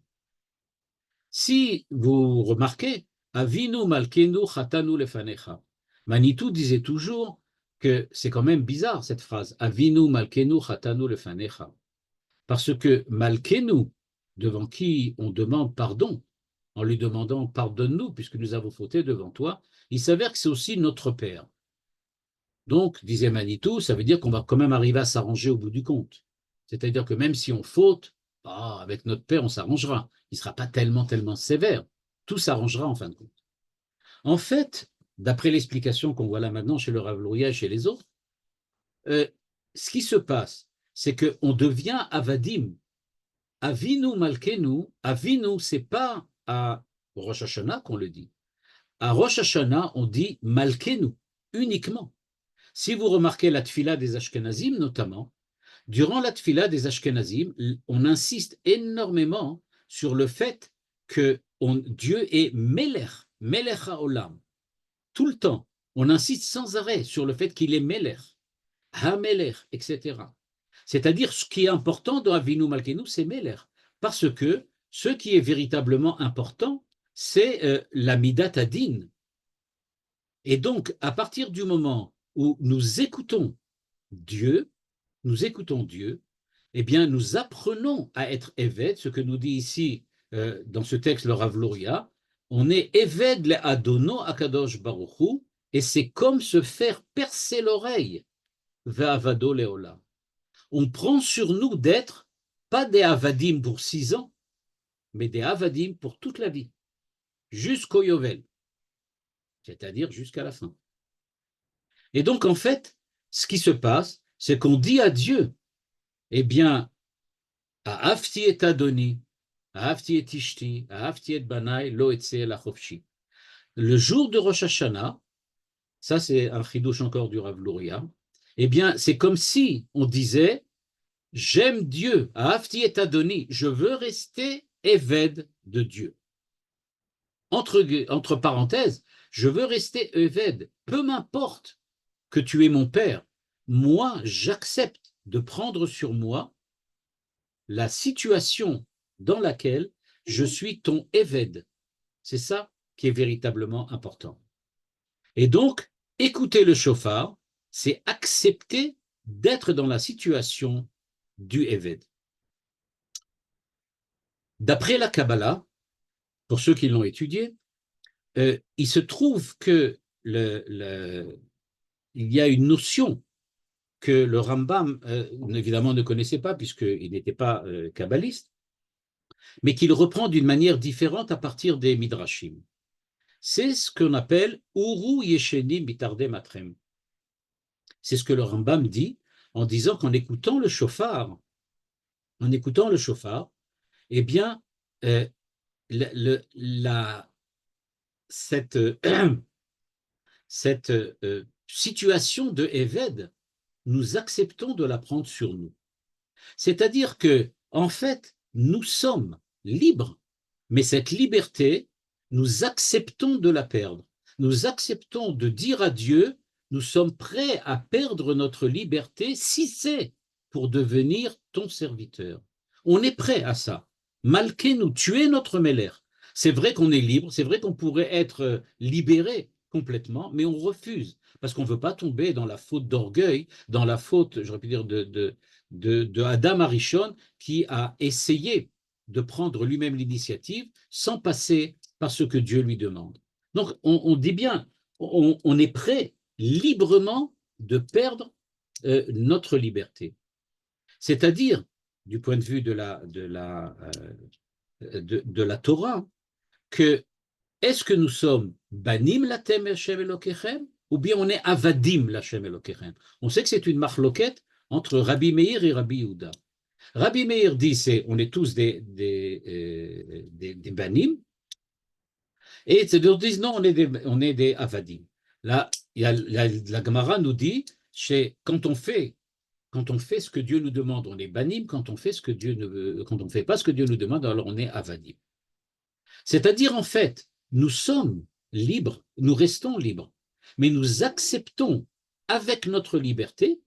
Si vous remarquez, Avinu malkenu chatanu lefanecha. Manitou disait toujours que c'est quand même bizarre cette phrase, Avinu malkenu chatanu lefanecha. Parce que malkenu, devant qui on demande pardon, en lui demandant pardonne-nous puisque nous avons fauté devant toi, il s'avère que c'est aussi notre Père. Donc, disait Manitou, ça veut dire qu'on va quand même arriver à s'arranger au bout du compte. C'est-à-dire que même si on faute, avec notre Père, on s'arrangera. Il ne sera pas tellement sévère. Tout s'arrangera en fin de compte. En fait, d'après l'explication qu'on voit là maintenant chez le Rav Louria et chez les autres, ce qui se passe, c'est qu'on devient avadim. Avinu malkenu, Avinu, c'est pas à Rosh Hashanah qu'on le dit. À Rosh Hashanah, on dit malkenu, uniquement. Si vous remarquez la tfila des Ashkenazim notamment, durant la tfila des Ashkenazim, on insiste énormément sur le fait que Dieu est Melech, Melech HaOlam. Tout le temps, on insiste sans arrêt sur le fait qu'il est Melech, HaMelech, etc. C'est-à-dire, ce qui est important dans Avinu Malkenu, c'est Melech. Parce que ce qui est véritablement important, c'est la Midat Adin. Et donc, à partir du moment où nous écoutons Dieu, eh bien, nous apprenons à être Eved, ce que nous dit ici dans ce texte le Rav Louria, on est Eved le Adono Akadosh Baruch Hu, et c'est comme se faire percer l'oreille, Ve'avado Leola. On prend sur nous d'être pas des Avadim pour 6 ans, mais des Avadim pour toute la vie, jusqu'au Yovel, c'est-à-dire jusqu'à la fin. Et donc, en fait, ce qui se passe, c'est qu'on dit à Dieu, eh bien, Ahavti et Adoni, Ahavti et Ishti, Ahavti et Banai, Lo etse lachofshi. Le jour de Rosh Hashanah, ça c'est un chidouche encore du Rav Louria, eh bien, c'est comme si on disait, j'aime Dieu, Ahavti et Adoni, je veux rester Eved de Dieu. Entre parenthèses, je veux rester Eved, peu m'importe que tu es mon père, moi j'accepte de prendre sur moi la situation dans laquelle je suis ton Eved. C'est ça qui est véritablement important. Et donc, écouter le shofar, c'est accepter d'être dans la situation du Eved. D'après la Kabbalah, pour ceux qui l'ont étudié, il se trouve que il y a une notion que le Rambam, évidemment, ne connaissait pas, puisqu'il n'était pas kabbaliste, mais qu'il reprend d'une manière différente à partir des Midrashim. C'est ce qu'on appelle Uru Yeshenim Bitarde Matrem. C'est ce que le Rambam dit en disant qu'en écoutant le shofar, eh bien, cette situation de Eved, nous acceptons de la prendre sur nous. C'est-à-dire que, en fait, nous sommes libres, mais cette liberté, nous acceptons de la perdre. Nous acceptons de dire à Dieu, nous sommes prêts à perdre notre liberté si c'est pour devenir ton serviteur. On est prêt à ça. Malkenu, tu es notre Meller. C'est vrai qu'on est libre, c'est vrai qu'on pourrait être libéré complètement, mais on refuse, parce qu'on ne veut pas tomber dans la faute d'orgueil, dans la faute, j'aurais pu dire, de Adam Arishon, qui a essayé de prendre lui-même l'initiative sans passer par ce que Dieu lui demande. Donc, on dit bien, on est prêt librement de perdre notre liberté. C'est-à-dire, du point de vue de la Torah, que est-ce que nous sommes banim latem Hashem Elokechem ou bien on est avadim l'Hashem Elokechem? On sait que c'est une marloquette entre Rabbi Meir et Rabbi Yehuda. Rabbi Meir dit on est tous des banim, et les autres disent non, on est des avadim. Là, la Gemara nous dit quand on fait ce que Dieu nous demande, on est banim. Quand on fait quand on fait pas ce que Dieu nous demande, alors on est avadim. C'est-à-dire, en fait, nous sommes libres, nous restons libres, mais nous acceptons avec notre liberté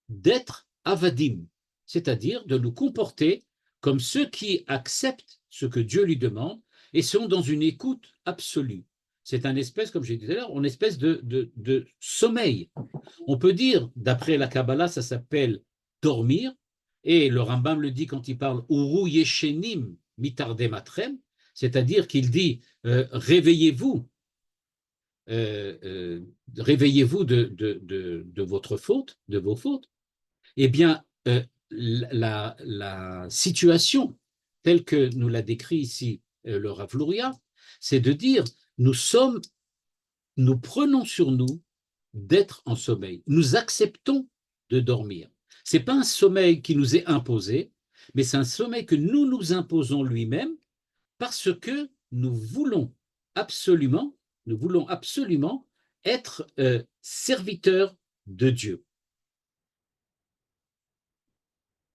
d'être avadim, c'est-à-dire de nous comporter comme ceux qui acceptent ce que Dieu lui demande et sont dans une écoute absolue. C'est un espèce, comme j'ai dit tout à l'heure, une espèce de sommeil. On peut dire, d'après la Kabbalah, ça s'appelle dormir, et le Rambam le dit quand il parle Uru Yeshenim Mitardem Atrem, c'est-à-dire qu'il dit réveillez-vous, réveillez-vous de votre faute, de vos fautes. Eh bien, la situation telle que nous l'a décrit ici le Rav Luria, c'est de dire nous prenons sur nous d'être en sommeil. Nous acceptons de dormir. Ce n'est pas un sommeil qui nous est imposé, mais c'est un sommeil que nous nous imposons lui-même parce que nous voulons absolument être serviteurs de Dieu.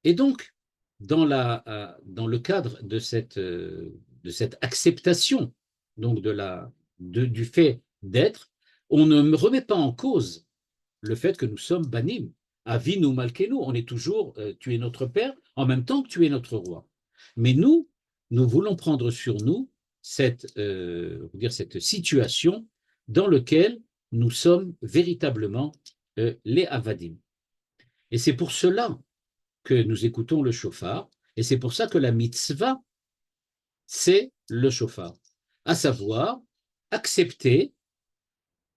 Et donc, dans le cadre de cette acceptation donc du fait d'être, on ne remet pas en cause le fait que nous sommes banim. Avinu malkenu, on est toujours, tu es notre Père, en même temps que tu es notre roi. Mais nous voulons prendre sur nous cette situation dans laquelle nous sommes véritablement les avadim. Et c'est pour cela que nous écoutons le shofar, et c'est pour ça que la mitzvah, c'est le shofar, à savoir accepter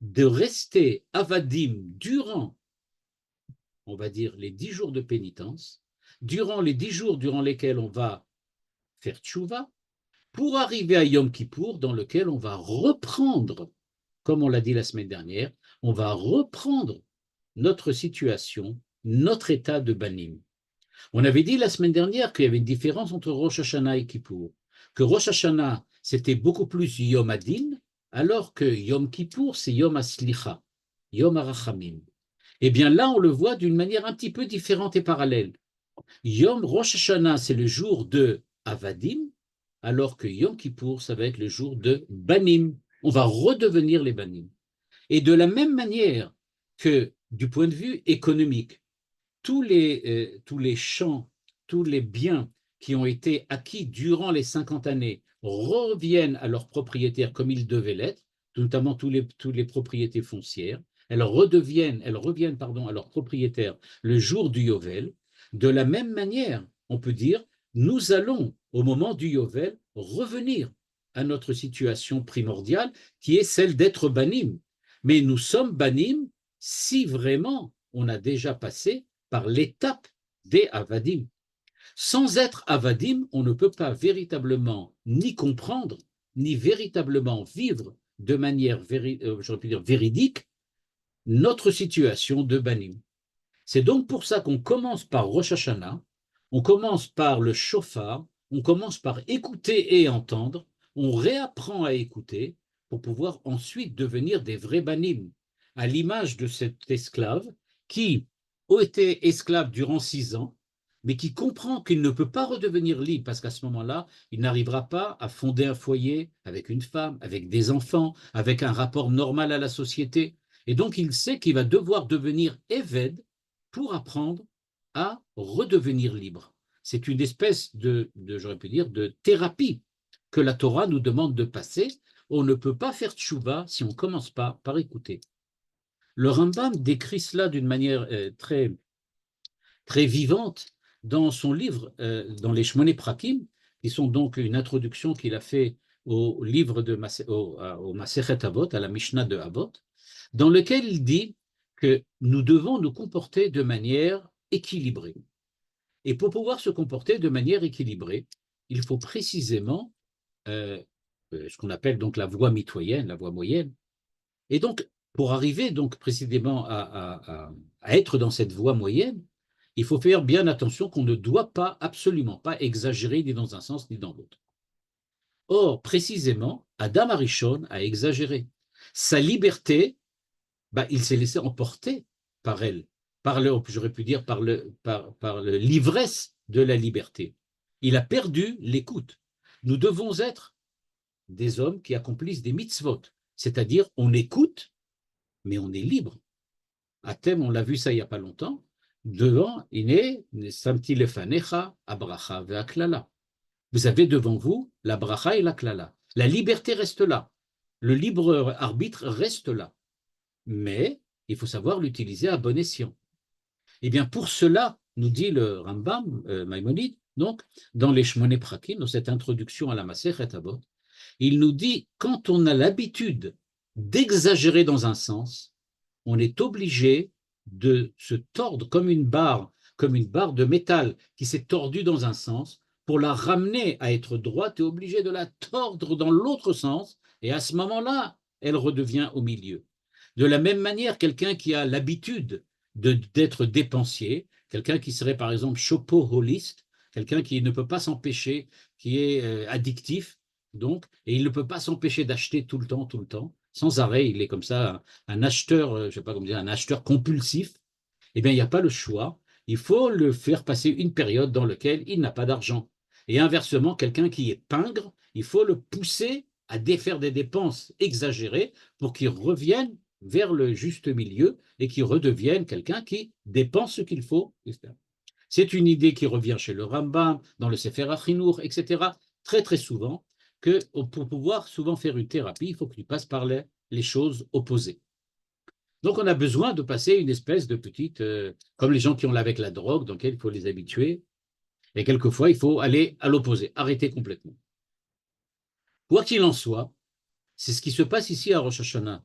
de rester avadim durant, on va dire, les 10 jours de pénitence, durant les 10 jours durant lesquels on va faire tchouva, pour arriver à Yom Kippour, dans lequel on va reprendre, comme on l'a dit la semaine dernière, on va reprendre notre situation, notre état de banim. On avait dit la semaine dernière qu'il y avait une différence entre Rosh Hashanah et Kippour, que Rosh Hashanah, c'était beaucoup plus Yom Adin, alors que Yom Kippour, c'est Yom Aslicha, Yom Arachamim. Eh bien là, on le voit d'une manière un petit peu différente et parallèle. Yom Rosh Hashanah, c'est le jour de Avadim, alors que Yom Kippour, ça va être le jour de Banim. On va redevenir les Banim. Et de la même manière que du point de vue économique, tous les champs, tous les biens qui ont été acquis durant les 50 années reviennent à leurs propriétaires comme ils devaient l'être, notamment toutes les propriétés foncières. Elles reviennent à leurs propriétaires le jour du Yovel. De la même manière, on peut dire, nous allons, au moment du Yovel, revenir à notre situation primordiale, qui est celle d'être banim. Mais nous sommes banim si vraiment on a déjà passé par l'étape des avadim. Sans être avadim, on ne peut pas véritablement ni comprendre, ni véritablement vivre de manière, j'aurais pu dire, véridique, notre situation de banim. C'est donc pour ça qu'on commence par Rosh Hashanah, on commence par le shofar, on commence par écouter et entendre, on réapprend à écouter pour pouvoir ensuite devenir des vrais banim, à l'image de cet esclave qui a été esclave durant 6 ans, mais qui comprend qu'il ne peut pas redevenir libre parce qu'à ce moment-là, il n'arrivera pas à fonder un foyer avec une femme, avec des enfants, avec un rapport normal à la société. Et donc, il sait qu'il va devoir devenir évêque pour apprendre à redevenir libre. C'est une espèce j'aurais pu dire, de thérapie que la Torah nous demande de passer. On ne peut pas faire tchouva si on ne commence pas par écouter. Le Rambam décrit cela d'une manière très, très vivante dans son livre, dans les Shmoné Prakim, qui sont donc une introduction qu'il a fait au livre de au Masechet Avot, à la Mishnah de Avot, dans lequel il dit que nous devons nous comporter de manière équilibrée. Et pour pouvoir se comporter de manière équilibrée, il faut précisément ce qu'on appelle donc la voie mitoyenne, la voie moyenne. Et donc, pour arriver donc précisément à être dans cette voie moyenne, il faut faire bien attention qu'on ne doit pas, absolument pas exagérer ni dans un sens ni dans l'autre. Or, précisément, Adam Arishon a exagéré. Sa liberté, il s'est laissé emporter par elle, j'aurais pu dire par l'ivresse de la liberté. Il a perdu l'écoute. Nous devons être des hommes qui accomplissent des mitzvot, c'est-à-dire on écoute, mais on est libre. À Thème, on l'a vu ça il n'y a pas longtemps, devant, samti lefanecha, abracha ve'aklala. Vous avez devant vous la bracha et la klala. La liberté reste là. Le libre arbitre reste là. Mais il faut savoir l'utiliser à bon escient. Eh bien, pour cela, nous dit le Rambam, Maïmonide, donc, dans les Shmoné Prakim, dans cette introduction à la Masechet Avot, il nous dit, quand on a l'habitude d'exagérer dans un sens, on est obligé de se tordre comme une barre de métal qui s'est tordue dans un sens. Pour la ramener à être droite, tu es obligé de la tordre dans l'autre sens, et à ce moment-là, elle redevient au milieu. De la même manière, quelqu'un qui a l'habitude d'être dépensier, quelqu'un qui serait par exemple shopaholiste, quelqu'un qui ne peut pas s'empêcher, qui est addictif, donc, et il ne peut pas s'empêcher d'acheter tout le temps, sans arrêt, il est comme ça, un acheteur, je ne sais pas comment dire, un acheteur compulsif, eh bien, il n'y a pas le choix. Il faut le faire passer une période dans laquelle il n'a pas d'argent. Et inversement, quelqu'un qui est pingre, il faut le pousser à défaire des dépenses exagérées pour qu'il revienne vers le juste milieu et qu'il redevienne quelqu'un qui dépense ce qu'il faut. C'est une idée qui revient chez le Rambam, dans le Sefer HaChinour, etc., très très souvent, que pour pouvoir souvent faire une thérapie, il faut que tu passes par les choses opposées. Donc, on a besoin de passer une espèce de petite, comme les gens qui ont avec la drogue, dans laquelle il faut les habituer. Et quelquefois, il faut aller à l'opposé, arrêter complètement. Quoi qu'il en soit, c'est ce qui se passe ici à Rosh Hashanah.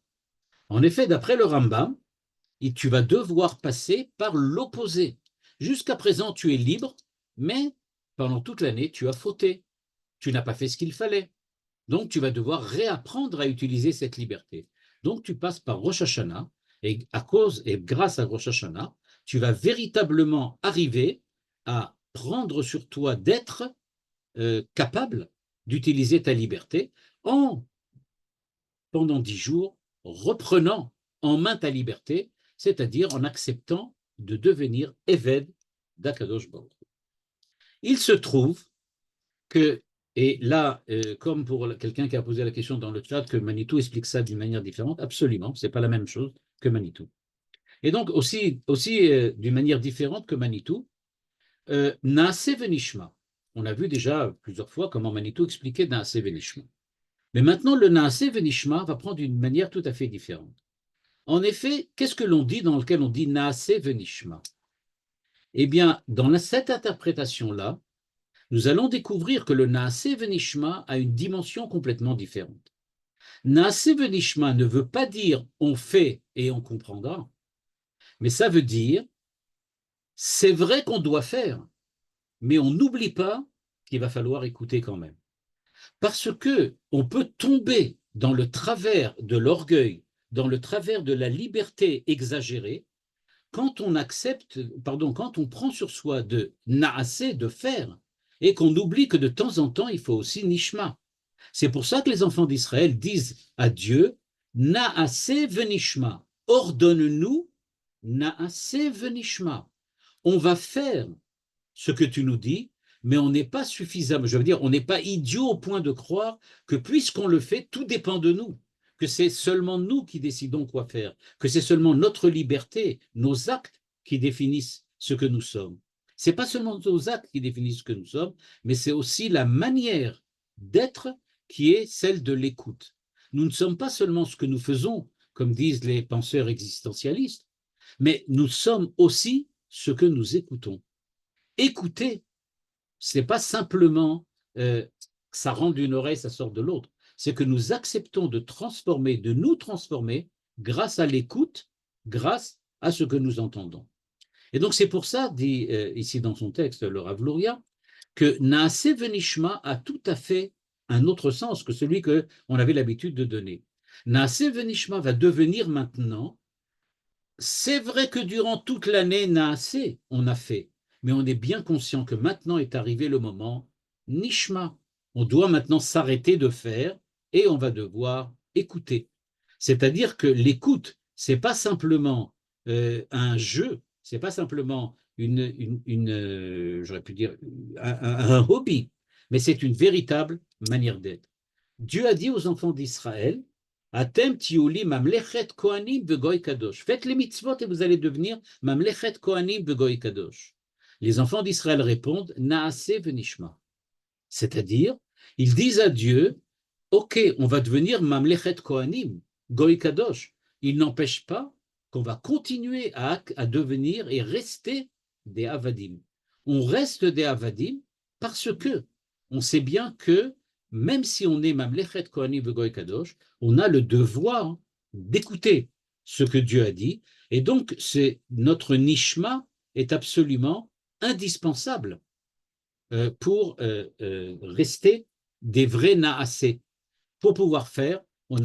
En effet, d'après le Rambam, tu vas devoir passer par l'opposé. Jusqu'à présent, tu es libre, mais pendant toute l'année, tu as fauté. Tu n'as pas fait ce qu'il fallait. Donc, tu vas devoir réapprendre à utiliser cette liberté. Donc, tu passes par Rosh Hashanah, et à cause et grâce à Rosh Hashanah, tu vas véritablement arriver à prendre sur toi d'être capable d'utiliser ta liberté en, pendant 10 jours, reprenant en main ta liberté, c'est-à-dire en acceptant de devenir Eved d'Akadosh Baruch Hu. Il se trouve que, et là, comme pour quelqu'un qui a posé la question dans le chat, que Manitou explique ça d'une manière différente, absolument, ce n'est pas la même chose que Manitou. Et donc, aussi d'une manière différente que Manitou, Naase Venishma. On a vu déjà plusieurs fois comment Manitou expliquait Naase Venishma. Mais maintenant, le Naase Venishma va prendre une manière tout à fait différente. En effet, qu'est-ce que l'on dit dans lequel on dit Naase Venishma? Eh bien, dans cette interprétation-là, nous allons découvrir que le Naase Venishma a une dimension complètement différente. Naase Venishma ne veut pas dire on fait et on comprendra, mais ça veut dire c'est vrai qu'on doit faire, mais on n'oublie pas qu'il va falloir écouter quand même. Parce que on peut tomber dans le travers de l'orgueil, dans le travers de la liberté exagérée, quand on quand on prend sur soi de naasser, de faire, et qu'on oublie que de temps en temps, il faut aussi nishma. C'est pour ça que les enfants d'Israël disent à Dieu, naasser venishma, ordonne-nous, naasser venishma. On va faire ce que tu nous dis, mais on n'est pas suffisamment, je veux dire, on n'est pas idiot au point de croire que puisqu'on le fait, tout dépend de nous, que c'est seulement nous qui décidons quoi faire, que c'est seulement notre liberté, nos actes qui définissent ce que nous sommes. Ce n'est pas seulement nos actes qui définissent ce que nous sommes, mais c'est aussi la manière d'être qui est celle de l'écoute. Nous ne sommes pas seulement ce que nous faisons, comme disent les penseurs existentialistes, mais nous sommes aussi ce que nous écoutons. Écouter, ce n'est pas simplement ça rentre d'une oreille, ça sort de l'autre. C'est que nous acceptons de nous transformer grâce à l'écoute, grâce à ce que nous entendons. Et donc c'est pour ça, dit ici dans son texte le Rav Luria, que Naaseh Venishma a tout à fait un autre sens que celui qu'on avait l'habitude de donner. Naaseh Venishma va devenir maintenant, c'est vrai que durant toute l'année, Naaseh, on a fait, mais on est bien conscient que maintenant est arrivé le moment Nishma. On doit maintenant s'arrêter de faire et on va devoir écouter. C'est-à-dire que l'écoute, c'est pas simplement un jeu, c'est pas simplement j'aurais pu dire, un hobby, mais c'est une véritable manière d'être. Dieu a dit aux enfants d'Israël, Atem tiuli mamlechet kohanim begoy kadosh. Faites les mitzvot et vous allez devenir mamlechet kohanim begoy kadosh. Les enfants d'Israël répondent, Naaseh venishma. C'est-à-dire, ils disent à Dieu, ok, on va devenir mamlechet kohanim, goy kadosh. Il n'empêche pas qu'on va continuer à devenir et rester des avadim. On reste des avadim parce que on sait bien que même si on est mamlechet kohanim goy kadosh, on a le devoir d'écouter ce que Dieu a dit, et donc notre nishma est absolument indispensable pour rester des vrais naasé. Pour pouvoir faire, on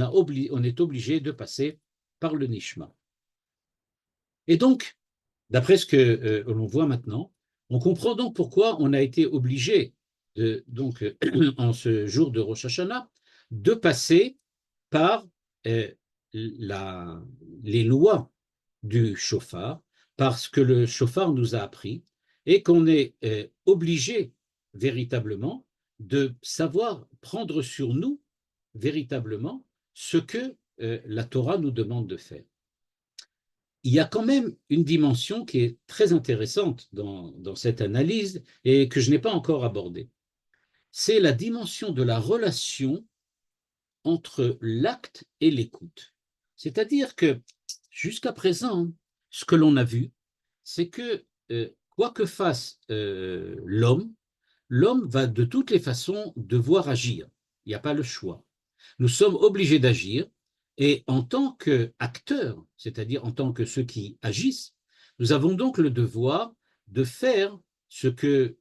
est obligé de passer par le nishma. Et donc, d'après ce que l'on voit maintenant, on comprend donc pourquoi on a été obligé, donc, en ce jour de Rosh Hashanah, de passer par les lois du shofar, parce que le shofar nous a appris, et qu'on est obligé véritablement de savoir prendre sur nous véritablement ce que la Torah nous demande de faire. Il y a quand même une dimension qui est très intéressante dans cette analyse et que je n'ai pas encore abordée. C'est la dimension de la relation entre l'acte et l'écoute. C'est-à-dire que jusqu'à présent, ce que l'on a vu, c'est que quoi que fasse l'homme va de toutes les façons devoir agir. Il n'y a pas le choix. Nous sommes obligés d'agir et en tant qu'acteurs, c'est-à-dire en tant que ceux qui agissent, nous avons donc le devoir de faire ce que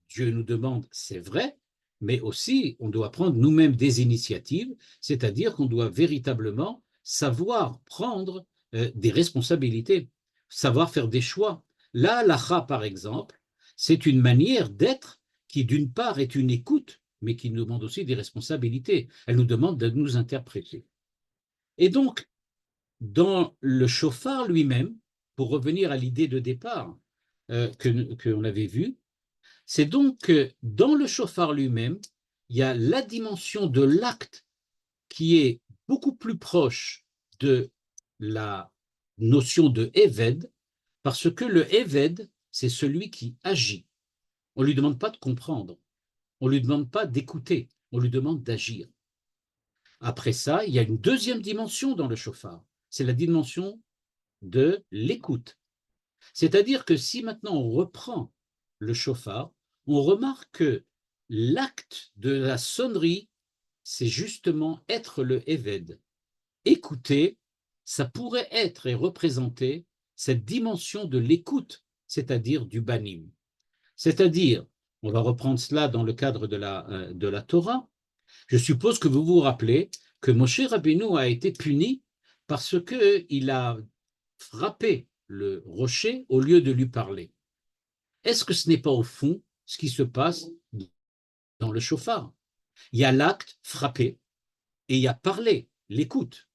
Dieu nous demande, c'est vrai, mais aussi on doit prendre nous-mêmes des initiatives, c'est-à-dire qu'on doit véritablement savoir prendre des responsabilités, savoir faire des choix. La halakha, par exemple, c'est une manière d'être qui, d'une part, est une écoute, mais qui nous demande aussi des responsabilités. Elle nous demande de nous interpréter. Et donc, dans le shofar lui-même, pour revenir à l'idée de départ qu'on avait vue, c'est donc que dans le shofar lui-même, il y a la dimension de l'acte qui est beaucoup plus proche de la notion de Eved, parce que le Eved, c'est celui qui agit. On ne lui demande pas de comprendre, on ne lui demande pas d'écouter, on lui demande d'agir. Après ça, il y a une deuxième dimension dans le shofar, c'est la dimension de l'écoute. C'est-à-dire que si maintenant on reprend le shofar, on remarque que l'acte de la sonnerie, c'est justement être le Eved. Écouter, ça pourrait être et représenter cette dimension de l'écoute, c'est-à-dire du banim. C'est-à-dire, on va reprendre cela dans le cadre de la Torah, je suppose que vous vous rappelez que Moshe Rabbeinu a été puni parce qu'il a frappé le rocher au lieu de lui parler. Est-ce que ce n'est pas au fond ce qui se passe dans le shofar? Il y a l'acte frapper et il y a parler, l'écoute,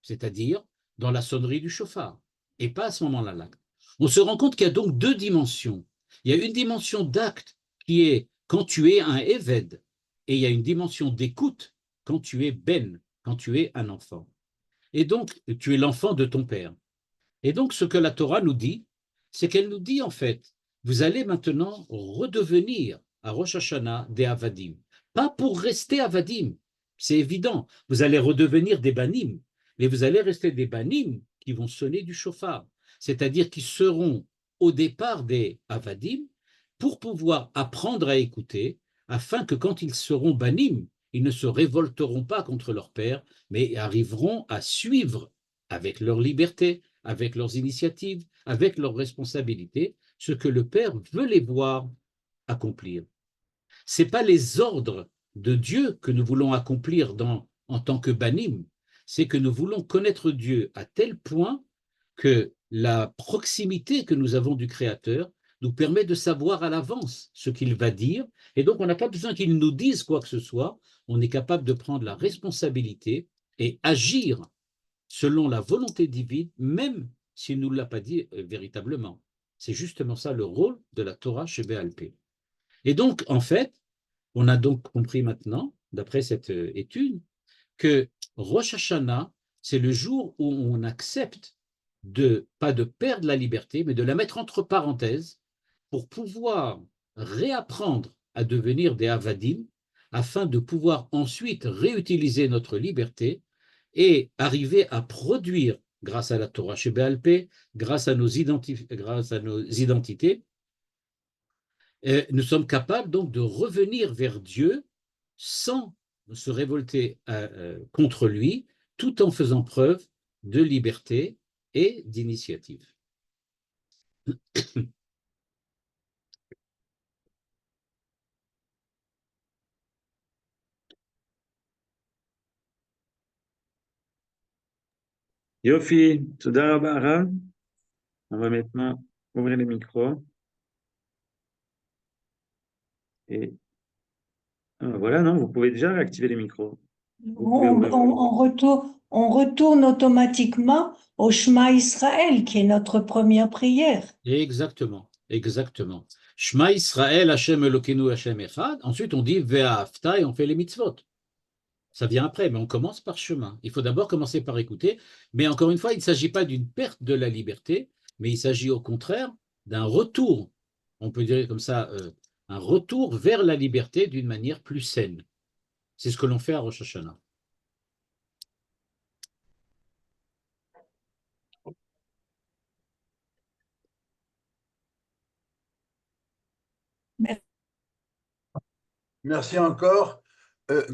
c'est-à-dire dans la sonnerie du shofar, et pas à ce moment-là l'acte. On se rend compte qu'il y a donc deux dimensions. Il y a une dimension d'acte qui est quand tu es un Eved, et il y a une dimension d'écoute quand tu es Ben, quand tu es un enfant. Et donc, tu es l'enfant de ton père. Et donc, ce que la Torah nous dit, c'est qu'elle nous dit en fait, vous allez maintenant redevenir à Rosh Hashanah des Avadim. Pas pour rester Avadim, c'est évident. Vous allez redevenir des Banim, mais vous allez rester des Banim qui vont sonner du shofar, c'est-à-dire qui seront au départ des Avadim pour pouvoir apprendre à écouter afin que quand ils seront banim, ils ne se révolteront pas contre leur père, mais arriveront à suivre avec leur liberté, avec leurs initiatives, avec leurs responsabilités, ce que le père veut les voir accomplir. Ce n'est pas les ordres de Dieu que nous voulons accomplir en tant que banim, c'est que nous voulons connaître Dieu à tel point que la proximité que nous avons du Créateur nous permet de savoir à l'avance ce qu'il va dire, et donc on n'a pas besoin qu'il nous dise quoi que ce soit, on est capable de prendre la responsabilité et agir selon la volonté divine, même s'il ne nous l'a pas dit véritablement. C'est justement ça le rôle de la Torah chez Béal P. Et donc, en fait, on a donc compris maintenant, d'après cette étude, que Rosh Hashanah, c'est le jour où on accepte pas de perdre la liberté, mais de la mettre entre parenthèses pour pouvoir réapprendre à devenir des avadim, afin de pouvoir ensuite réutiliser notre liberté et arriver à produire, grâce à la Torah chez Béal P, grâce à nos identités, nous sommes capables donc de revenir vers Dieu sans se révolter contre lui, tout en faisant preuve de liberté et d'initiative. Yofi, Toda Rabba, Arav. On va maintenant ouvrir les micros. Et voilà, non, vous pouvez déjà réactiver les micros. Vous pouvez ouvrir. On retourne automatiquement au Shema Israël, qui est notre première prière. Exactement, exactement. Shema Israël, Hashem Elokeinu, Hashem Echad. Ensuite, on dit Ve'ahavta et on fait les mitzvot. Ça vient après, mais on commence par chemin. Il faut d'abord commencer par écouter. Mais encore une fois, il ne s'agit pas d'une perte de la liberté, mais il s'agit au contraire d'un retour, on peut dire comme ça, un retour vers la liberté d'une manière plus saine. C'est ce que l'on fait à Rosh Hashanah. Merci encore.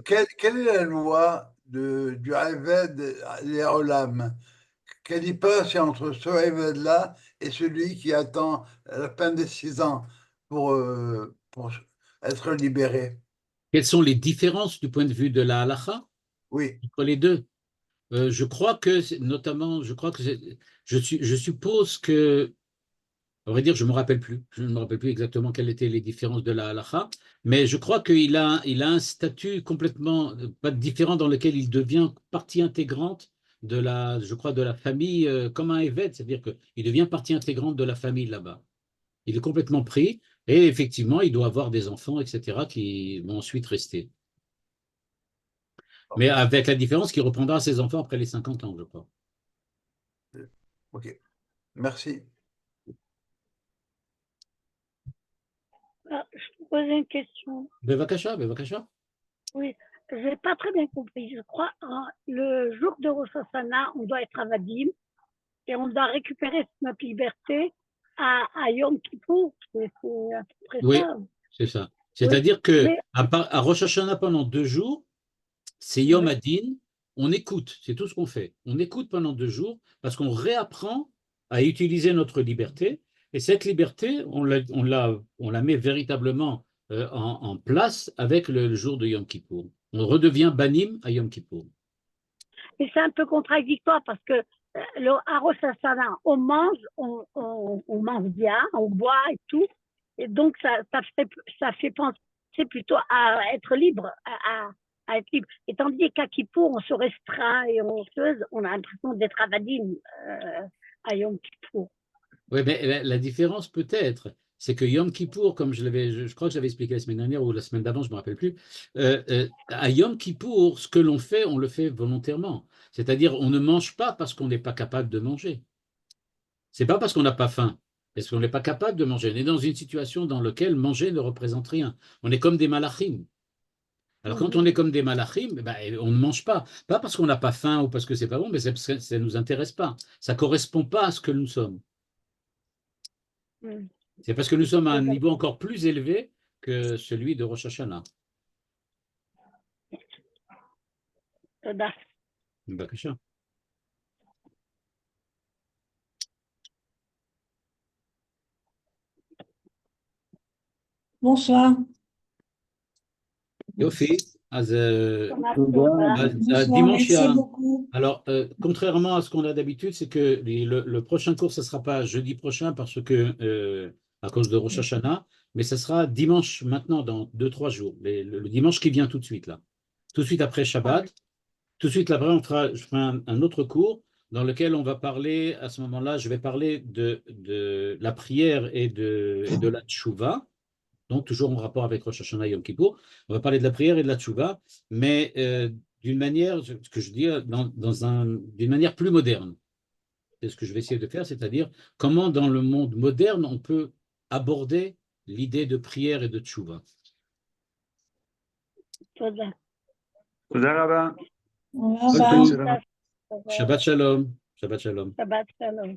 Quelle est la loi du Haved Léolam? Quelle différence il y a entre ce Haved-là et celui qui attend la fin des 6 ans pour être libéré? Quelles sont les différences du point de vue de la halacha Oui. entre les deux? Je crois que, notamment, je suppose que, à vrai dire, je ne me rappelle plus. Je ne me rappelle plus exactement quelles étaient les différences de la halacha, mais je crois qu'il il a un statut complètement pas différent dans lequel il devient partie intégrante je crois, de la famille, comme un évêque, c'est-à-dire qu'il devient partie intégrante de la famille là-bas. Il est complètement pris, et effectivement, il doit avoir des enfants, etc., qui vont ensuite rester. Mais avec la différence qu'il reprendra ses enfants après les 50 ans, je crois. Ok. Merci. Je vous posais une question. Bevakasha. Oui, je n'ai pas très bien compris. Je crois le jour de Rosh Hashanah, on doit être à Vadim et on doit récupérer notre liberté à Yom Kippour. C'est à peu près Oui, ça. c'est ça. C'est-à-dire Oui, que mais à Rosh Hashanah, pendant 2 jours, c'est Yom oui. Adin, on écoute, c'est tout ce qu'on fait. On écoute pendant 2 jours parce qu'on réapprend à utiliser notre liberté. Et cette liberté, on la met véritablement en place avec le jour de Yom Kippour. On redevient banim à Yom Kippour. Et c'est un peu contradictoire parce que à Rosh Hashanah, on mange, on mange bien, on boit et tout. Et donc, ça fait penser plutôt à être libre, à être libre. Et tandis qu'à Kippour, on se restreint et on a l'impression d'être avadim à Yom Kippour. Oui, mais la différence peut-être, c'est que Yom Kippour, comme je crois que j'avais expliqué la semaine dernière ou la semaine d'avant, je ne me rappelle plus, à Yom Kippour, ce que l'on fait, on le fait volontairement. C'est-à-dire, on ne mange pas parce qu'on n'est pas capable de manger. Ce n'est pas parce qu'on n'a pas faim, parce qu'on n'est pas capable de manger. On est dans une situation dans laquelle manger ne représente rien. On est comme des malachim. Alors, quand on est comme des malachim, ben, on ne mange pas. Pas parce qu'on n'a pas faim ou parce que c'est pas bon, mais c'est parce que ça ne nous intéresse pas. Ça ne correspond pas à ce que nous sommes. C'est parce que nous sommes à un niveau encore plus élevé que celui de Rosh Hashanah. תודה. בבקשה. Bonsoir. יופי, אז שנה טובה. Bonsoir, dimanche, il y merci a- beaucoup. alors, contrairement à ce qu'on a d'habitude, c'est que le prochain cours, ce ne sera pas jeudi prochain parce que, à cause de Rosh Hashanah, mais ce sera dimanche maintenant, dans 2-3 jours, le dimanche qui vient tout de suite, là. Tout de suite après Shabbat. Tout de suite après, je ferai un autre cours dans lequel on va parler, à ce moment-là, je vais parler de la prière et de la tchouva. Donc, toujours en rapport avec Rosh Hashanah et Yom Kippour. On va parler de la prière et de la tchouva, mais d'une manière, ce que je dis, d'une manière plus moderne. C'est ce que je vais essayer de faire, c'est-à-dire comment dans le monde moderne on peut aborder l'idée de prière et de tchouva. תודה. תודה רבה. Au revoir. Shabbat shalom. טובה. Shabbat shalom. Shabbat shalom. שבת שלום.